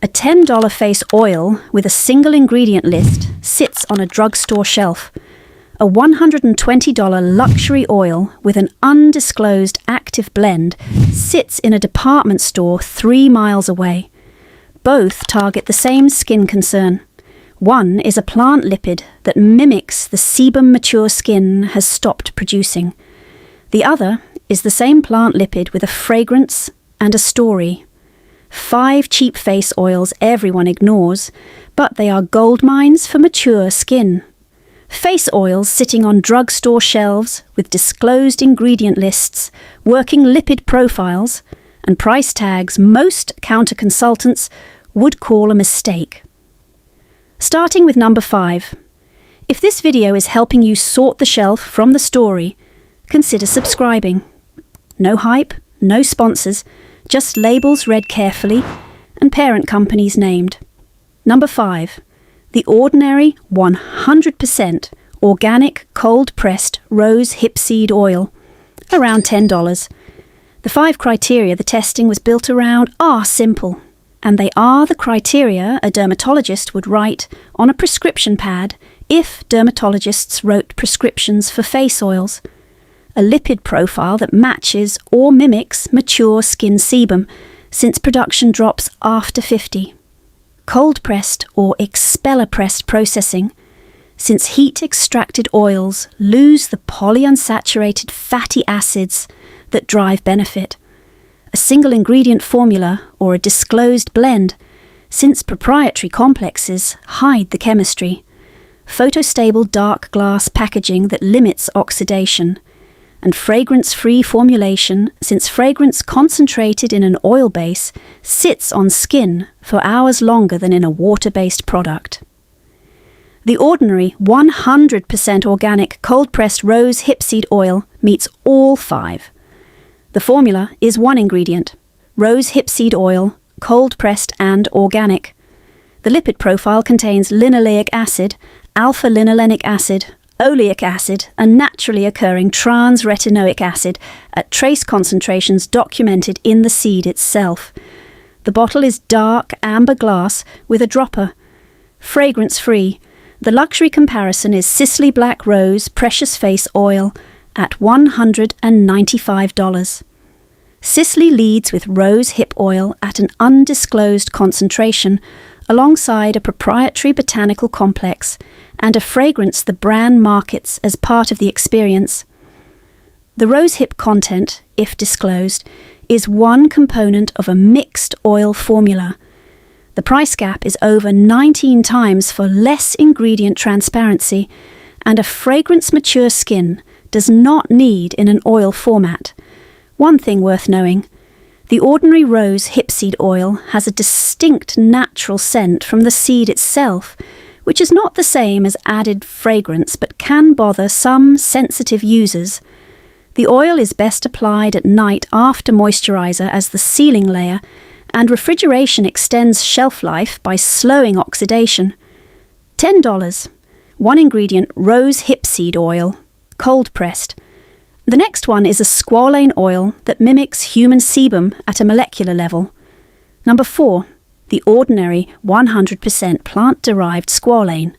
A $10 face oil with a single ingredient list sits on a drugstore shelf. A $120 luxury oil with an undisclosed active blend sits in a department store 3 miles away. Both target the same skin concern. One is a plant lipid that mimics the sebum mature skin has stopped producing. The other is the same plant lipid with a fragrance and a story. 5 cheap face oils everyone ignores, but they are gold mines for mature skin. Face oils sitting on drugstore shelves with disclosed ingredient lists, working lipid profiles, and price tags most counter-consultants would call a mistake. Starting with number 5. If this video is helping you sort the shelf from the story, consider subscribing. No hype, no sponsors, just labels read carefully and parent companies named. Number 5. The ordinary 100% organic cold-pressed rose hipseed oil, around $10. The 5 criteria the testing was built around are simple, and they are the criteria a dermatologist would write on a prescription pad if dermatologists wrote prescriptions for face oils. A lipid profile that matches or mimics mature skin sebum, since production drops after 50. Cold-pressed or expeller-pressed processing, since heat-extracted oils lose the polyunsaturated fatty acids that drive benefit. A single-ingredient formula or a disclosed blend, since proprietary complexes hide the chemistry. Photostable dark glass packaging that limits oxidation. And fragrance-free formulation, since fragrance concentrated in an oil base sits on skin for hours longer than in a water-based product. The ordinary 100% organic cold-pressed rose hipseed oil meets all 5. The formula is 1 ingredient, rose hipseed oil, cold-pressed and organic. The lipid profile contains linoleic acid, alpha-linolenic acid, oleic acid, and naturally occurring trans-retinoic acid at trace concentrations documented in the seed itself. The bottle is dark amber glass with a dropper. Fragrance-free. The luxury comparison is Sisley Black Rose Precious Face Oil at $195. Sisley leads with rose hip oil at an undisclosed concentration, alongside a proprietary botanical complex and a fragrance the brand markets as part of the experience. The rosehip content, if disclosed, is one component of a mixed oil formula. The price gap is over 19 times for less ingredient transparency, and a fragrance-mature skin does not need in an oil format. One thing worth knowing: the ordinary rose hipseed oil has a distinct natural scent from the seed itself, which is not the same as added fragrance but can bother some sensitive users. The oil is best applied at night after moisturizer as the sealing layer, and refrigeration extends shelf life by slowing oxidation. $10. 1 ingredient rose hipseed oil, cold pressed. The next one is a squalane oil that mimics human sebum at a molecular level. Number 4. The ordinary 100% plant-derived squalane.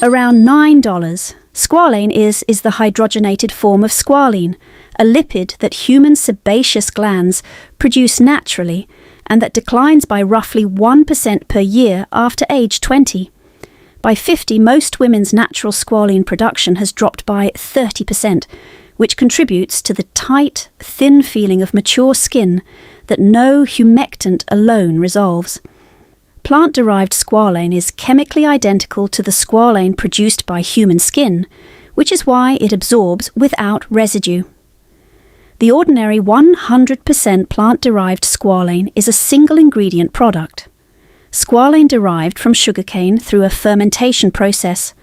Around $9. Squalane is the hydrogenated form of squalene, a lipid that human sebaceous glands produce naturally and that declines by roughly 1% per year after age 20. By 50, most women's natural squalene production has dropped by 30%, which contributes to the tight, thin feeling of mature skin that no humectant alone resolves. Plant-derived squalane is chemically identical to the squalane produced by human skin, which is why it absorbs without residue. The ordinary 100% plant-derived squalane is a single-ingredient product. Squalane derived from sugarcane through a fermentation process.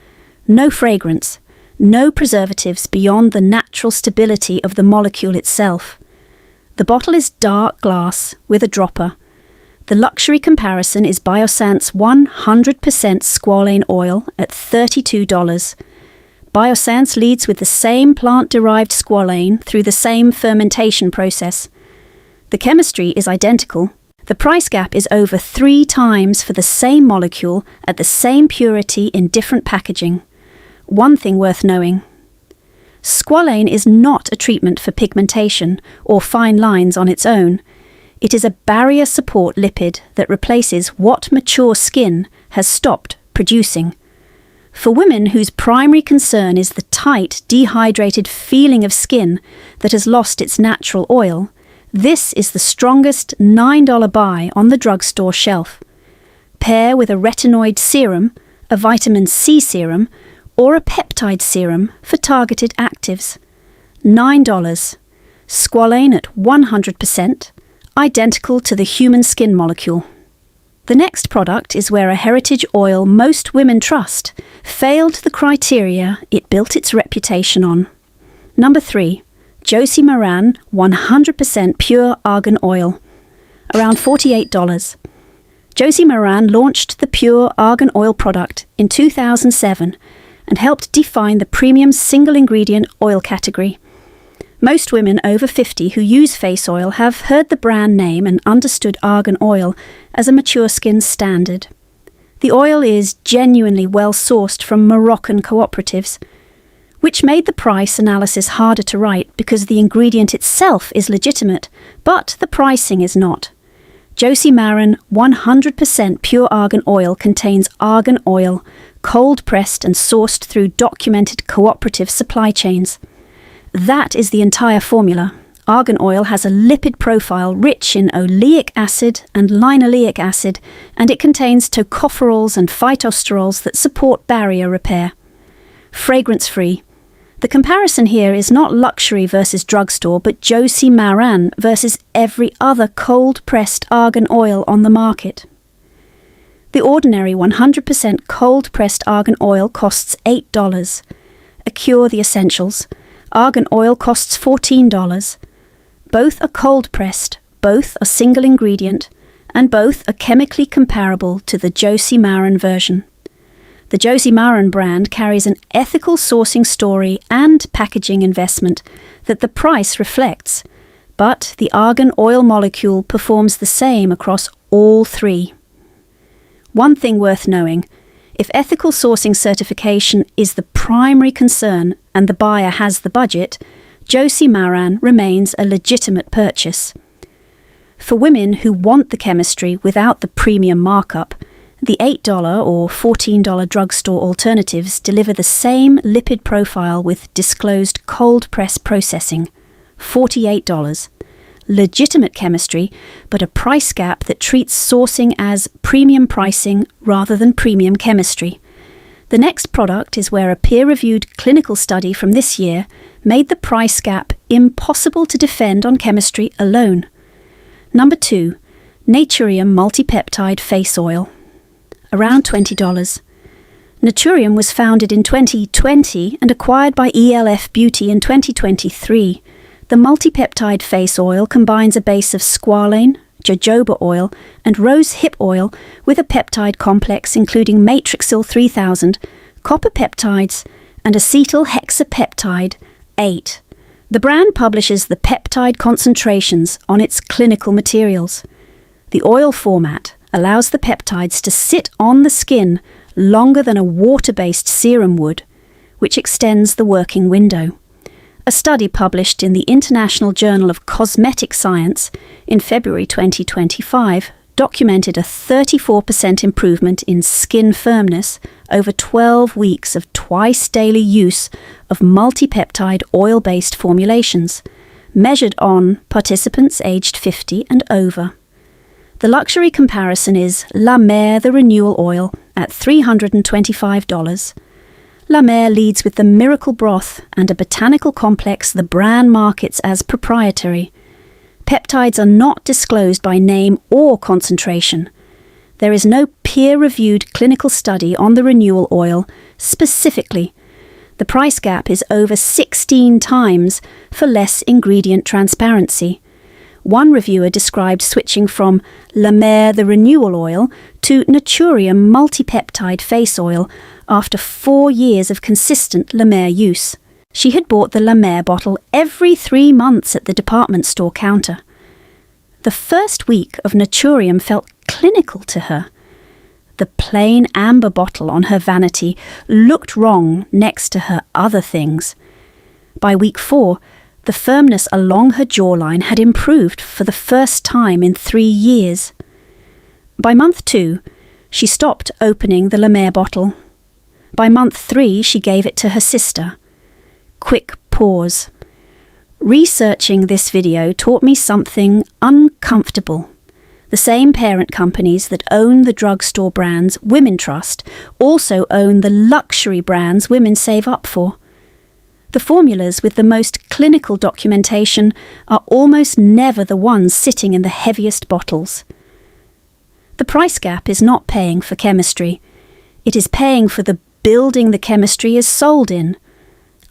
No fragrance, no preservatives beyond the natural stability of the molecule itself. The bottle is dark glass with a dropper. The luxury comparison is Biossance 100% squalane oil at $32. Biossance leads with the same plant-derived squalane through the same fermentation process. The chemistry is identical. The price gap is over 3 times for the same molecule at the same purity in different packaging. One thing worth knowing: squalane is not a treatment for pigmentation or fine lines on its own. It is a barrier support lipid that replaces what mature skin has stopped producing. For women whose primary concern is the tight, dehydrated feeling of skin that has lost its natural oil, this is the strongest $9 buy on the drugstore shelf. Pair with a retinoid serum, a vitamin C serum, or a peptide serum for targeted actives. $9. Squalane at 100%, identical to the human skin molecule. The next product is where a heritage oil most women trust failed the criteria it built its reputation on. Number 3. Josie Maran 100% Pure Argan Oil. Around $48. Josie Maran launched the Pure Argan Oil product in 2007 and helped define the premium single-ingredient oil category. Most women over 50 who use face oil have heard the brand name and understood argan oil as a mature skin standard. The oil is genuinely well-sourced from Moroccan cooperatives, which made the price analysis harder to write because the ingredient itself is legitimate, but the pricing is not. Josie Maran 100% Pure Argan Oil contains argan oil, cold-pressed and sourced through documented cooperative supply chains. That is the entire formula. Argan oil has a lipid profile rich in oleic acid and linoleic acid, and it contains tocopherols and phytosterols that support barrier repair. Fragrance-free. The comparison here is not luxury versus drugstore, but Josie Maran versus every other cold-pressed argan oil on the market. The ordinary 100% cold-pressed argan oil costs $8. Accure the essentials. Argan oil costs $14. Both are cold-pressed, both are single ingredient, and both are chemically comparable to the Josie Maran version. The Josie Maran brand carries an ethical sourcing story and packaging investment that the price reflects, but the argan oil molecule performs the same across all 3. One thing worth knowing: if ethical sourcing certification is the primary concern and the buyer has the budget, Josie Maran remains a legitimate purchase. For women who want the chemistry without the premium markup, the $8 or $14 drugstore alternatives deliver the same lipid profile with disclosed cold press processing. $48. Legitimate chemistry, but a price gap that treats sourcing as premium pricing rather than premium chemistry. The next product is where a peer-reviewed clinical study from this year made the price gap impossible to defend on chemistry alone. Number 2. Naturium Multipeptide Face Oil. Around $20. Naturium was founded in 2020 and acquired by ELF Beauty in 2023. The multipeptide face oil combines a base of squalane, jojoba oil, and rose hip oil with a peptide complex including matrixyl 3000, copper peptides, and acetyl hexapeptide 8. The brand publishes the peptide concentrations on its clinical materials. The oil format allows the peptides to sit on the skin longer than a water-based serum would, which extends the working window. A study published in the International Journal of Cosmetic Science in February 2025 documented a 34% improvement in skin firmness over 12 weeks of twice-daily use of multipeptide oil-based formulations, measured on participants aged 50 and over. The luxury comparison is La Mer the Renewal Oil at $325. La Mer leads with the Miracle Broth and a botanical complex the brand markets as proprietary. Peptides are not disclosed by name or concentration. There is no peer-reviewed clinical study on the renewal oil specifically. The price gap is over 16 times for less ingredient transparency. One reviewer described switching from La Mer the Renewal Oil to Naturium Multipeptide Face Oil after 4 years of consistent La Mer use. She had bought the La Mer bottle every 3 months at the department store counter. The first week of Naturium felt clinical to her. The plain amber bottle on her vanity looked wrong next to her other things. By week 4, the firmness along her jawline had improved for the first time in 3 years. By month 2, she stopped opening the La Mer bottle. By month 3, she gave it to her sister. Quick pause. Researching this video taught me something uncomfortable. The same parent companies that own the drugstore brands Women Trust also own the luxury brands women save up for. The formulas with the most clinical documentation are almost never the ones sitting in the heaviest bottles. The price gap is not paying for chemistry. It is paying for the building the chemistry is sold in.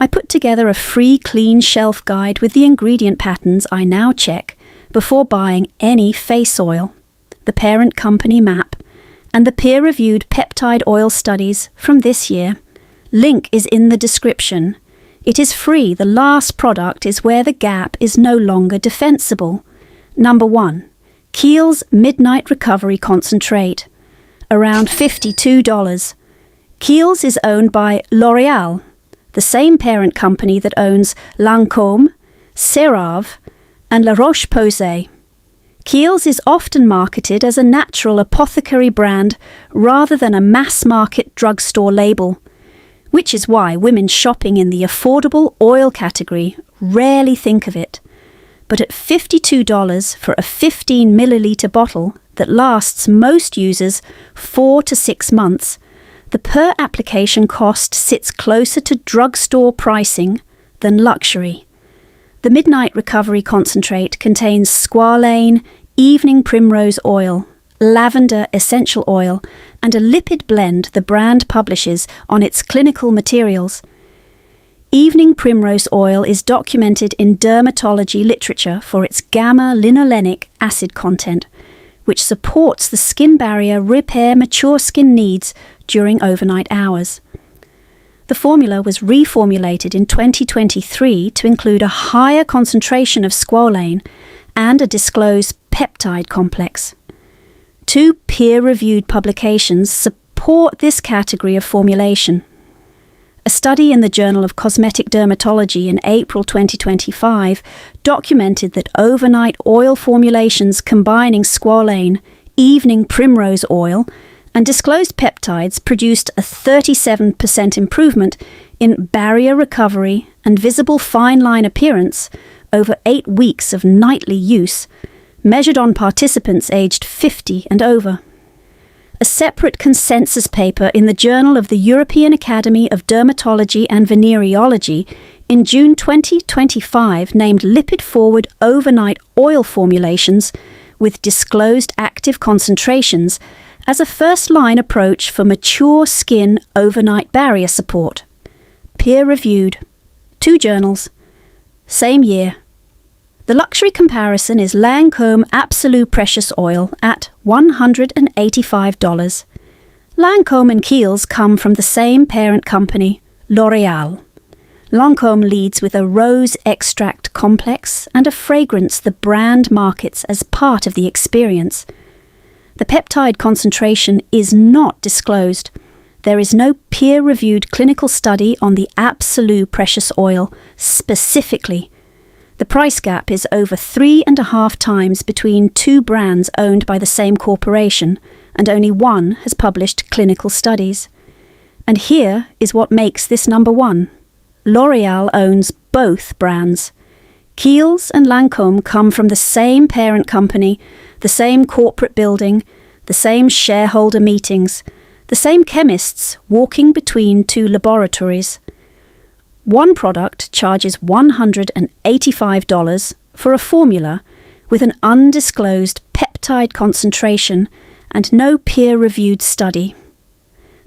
I put together a free clean shelf guide with the ingredient patterns I now check before buying any face oil, the parent company map, and the peer-reviewed peptide oil studies from this year. Link is in the description. It is free. The last product is where the gap is no longer defensible. Number 1. Kiehl's Midnight Recovery Concentrate. Around $52. Kiehl's is owned by L'Oréal, the same parent company that owns Lancôme, CeraVe, and La Roche-Posay. Kiehl's is often marketed as a natural apothecary brand rather than a mass-market drugstore label, which is why women shopping in the affordable oil category rarely think of it. But at $52 for a 15 milliliter bottle that lasts most users 4 to 6 months, the per application cost sits closer to drugstore pricing than luxury. The Midnight Recovery Concentrate contains squalane, evening primrose oil, lavender essential oil, and a lipid blend the brand publishes on its clinical materials. Evening primrose oil is documented in dermatology literature for its gamma-linolenic acid content, which supports the skin barrier repair mature skin needs during overnight hours. The formula was reformulated in 2023 to include a higher concentration of squalane and a disclosed peptide complex. 2 peer-reviewed publications support this category of formulation. A study in the Journal of Cosmetic Dermatology in April 2025 documented that overnight oil formulations combining squalane, evening primrose oil, and disclosed peptides produced a 37% improvement in barrier recovery and visible fine line appearance over 8 weeks of nightly use, measured on participants aged 50 and over. A separate consensus paper in the Journal of the European Academy of Dermatology and Venereology in June 2025 named lipid-forward overnight oil formulations with disclosed active concentrations as a first-line approach for mature skin overnight barrier support. Peer-reviewed. 2 journals. Same year. The luxury comparison is Lancôme Absolute Precious Oil at $185. Lancôme and Kiehl's come from the same parent company, L'Oréal. Lancôme leads with a rose extract complex and a fragrance the brand markets as part of the experience. The peptide concentration is not disclosed. There is no peer-reviewed clinical study on the Absolute Precious Oil specifically. The price gap is over 3.5 times between 2 brands owned by the same corporation, and only one has published clinical studies. And here is what makes this number 1. L'Oréal owns both brands. Kiehl's and Lancôme come from the same parent company, the same corporate building, the same shareholder meetings, the same chemists walking between 2 laboratories. One product charges $185 for a formula with an undisclosed peptide concentration and no peer-reviewed study.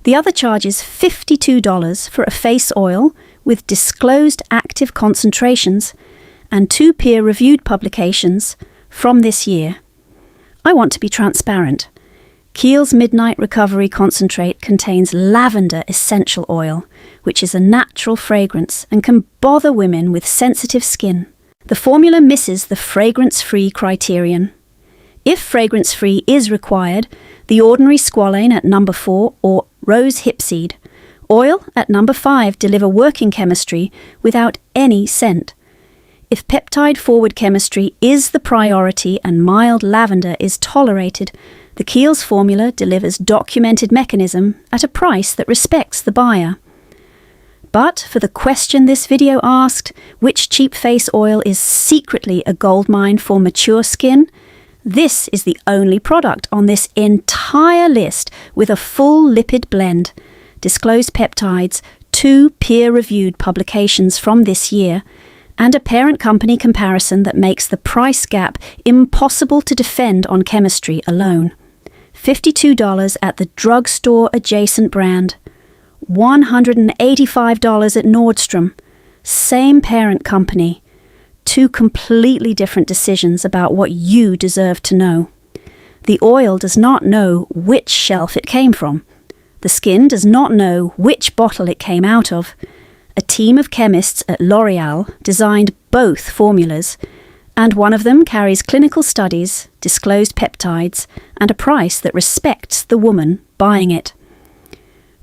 The other charges $52 for a face oil with disclosed active concentrations and 2 peer-reviewed publications from this year. I want to be transparent. Kiehl's Midnight Recovery Concentrate contains lavender essential oil, which is a natural fragrance and can bother women with sensitive skin. The formula misses the fragrance-free criterion. If fragrance-free is required, the ordinary squalane at number 4 or rose hipseed. Oil at number 5 deliver working chemistry without any scent. If peptide-forward chemistry is the priority and mild lavender is tolerated, the Kiehl's formula delivers documented mechanism at a price that respects the buyer. But for the question this video asked, which cheap face oil is secretly a goldmine for mature skin? This is the only product on this entire list with a full lipid blend, disclosed peptides, 2 peer-reviewed publications from this year, and a parent company comparison that makes the price gap impossible to defend on chemistry alone. $52 at the drugstore adjacent brand, $185 at Nordstrom, same parent company. 2 completely different decisions about what you deserve to know. The oil does not know which shelf it came from. The skin does not know which bottle it came out of. A team of chemists at L'Oreal designed both formulas, and one of them carries clinical studies, disclosed peptides, and a price that respects the woman buying it.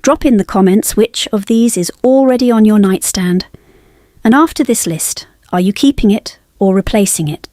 Drop in the comments which of these is already on your nightstand. And after this list, are you keeping it or replacing it?